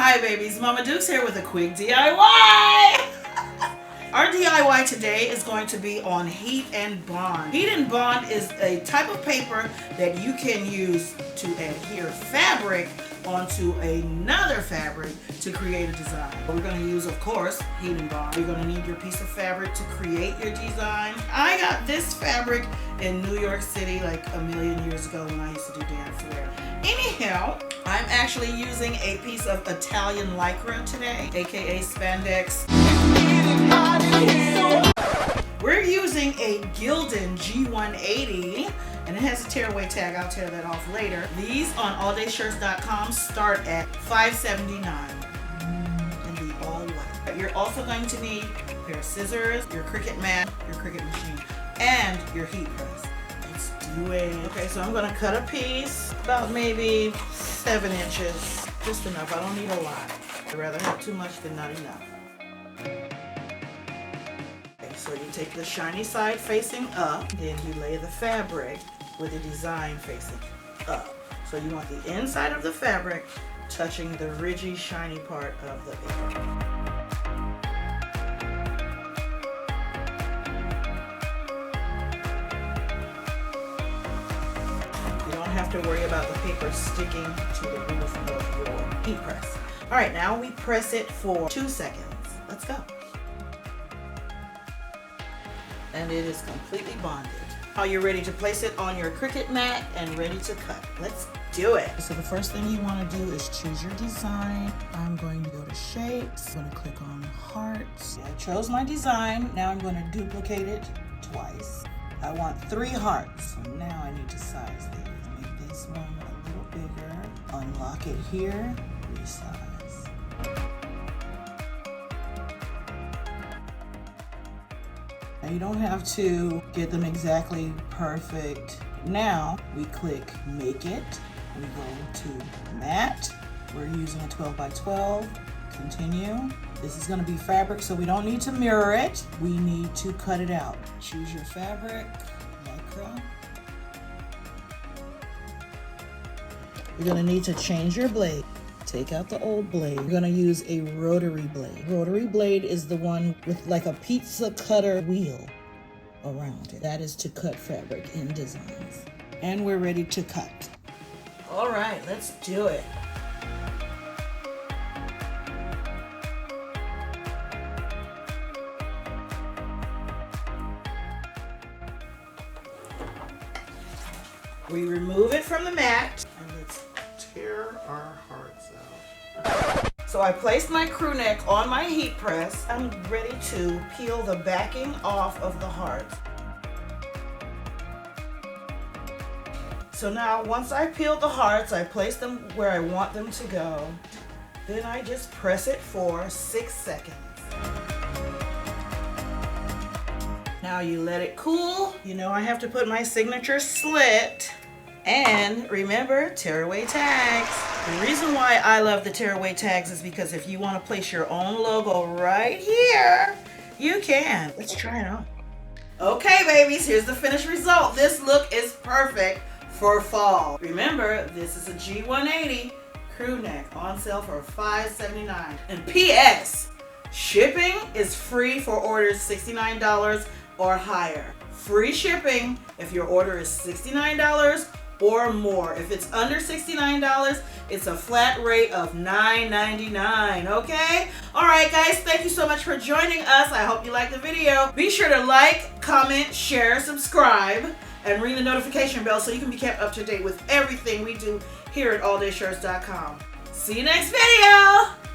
Hi babies, Mama Duke's here with a quick DIY! Our DIY today is going to be on heat and bond. Heat and bond is a type of paper that you can use to adhere fabric onto another fabric to create a design. We're going to use, of course, heat and bond. You're going to need your piece of fabric to create your design. I got this fabric in New York City like a million years ago when I used to do dance wear. Anyhow, I'm actually using a piece of Italian lycra today, aka spandex. We're using a Gildan G180 and it has a tearaway tag. I'll tear that off later. These on alldayshirts.com start at $5.79 and be all white. You're also going to need a pair of scissors, your Cricut mat, your Cricut machine, and your heat press. Let's do it. Okay, so I'm gonna cut a piece about maybe 7 inches, just enough. I don't need a lot. I'd rather have too much than not enough. So you take the shiny side facing up, then you lay the fabric with the design facing up. So you want the inside of the fabric touching the ridgy, shiny part of the paper. You don't have to worry about the paper sticking to the roof of your heat press. All right, now we press it for 2 seconds. Let's go. And it is completely bonded. Now you're ready to place it on your Cricut mat and ready to cut. Let's do it. So the first thing you want to do is choose your design. I'm going to go to shapes. I'm going to click on hearts. I chose my design. Now I'm going to duplicate it twice. I want 3 hearts. So now I need to size these. Make this one a little bigger. Unlock it here. Resize. Now you don't have to get them exactly perfect. Now we click make it. We go to mat. We're using a 12 by 12. Continue. This is going to be fabric, so we don't need to mirror it. We need to cut it out. Choose your fabric, lycra. You're going to need to change your blade. Take out the old blade. You're going to use a rotary blade. Rotary blade is the one with like a pizza cutter wheel around it. That is to cut fabric in designs. And we're ready to cut. All right, let's do it. We remove it from the mat and let's tear our hearts out. So I placed my crew neck on my heat press. I'm ready to peel the backing off of the heart. So now once I peeled the hearts, I place them where I want them to go. Then I just press it for 6 seconds. Now you let it cool. You know I have to put my signature slit. And remember, tearaway tags. The reason why I love the tearaway tags is because if you want to place your own logo right here, you can. Let's try it on. Okay, babies, here's the finished result. This look is perfect for fall. Remember, this is a G180 crew neck on sale for $5.79. And P.S. shipping is free for orders $69 or higher. Free shipping if your order is $69 or more. If it's under $69, it's a flat rate of $9.99, okay? All right, guys, thank you so much for joining us. I hope you liked the video. Be sure to like, comment, share, subscribe, and ring the notification bell so you can be kept up to date with everything we do here at alldayshirts.com. See you next video.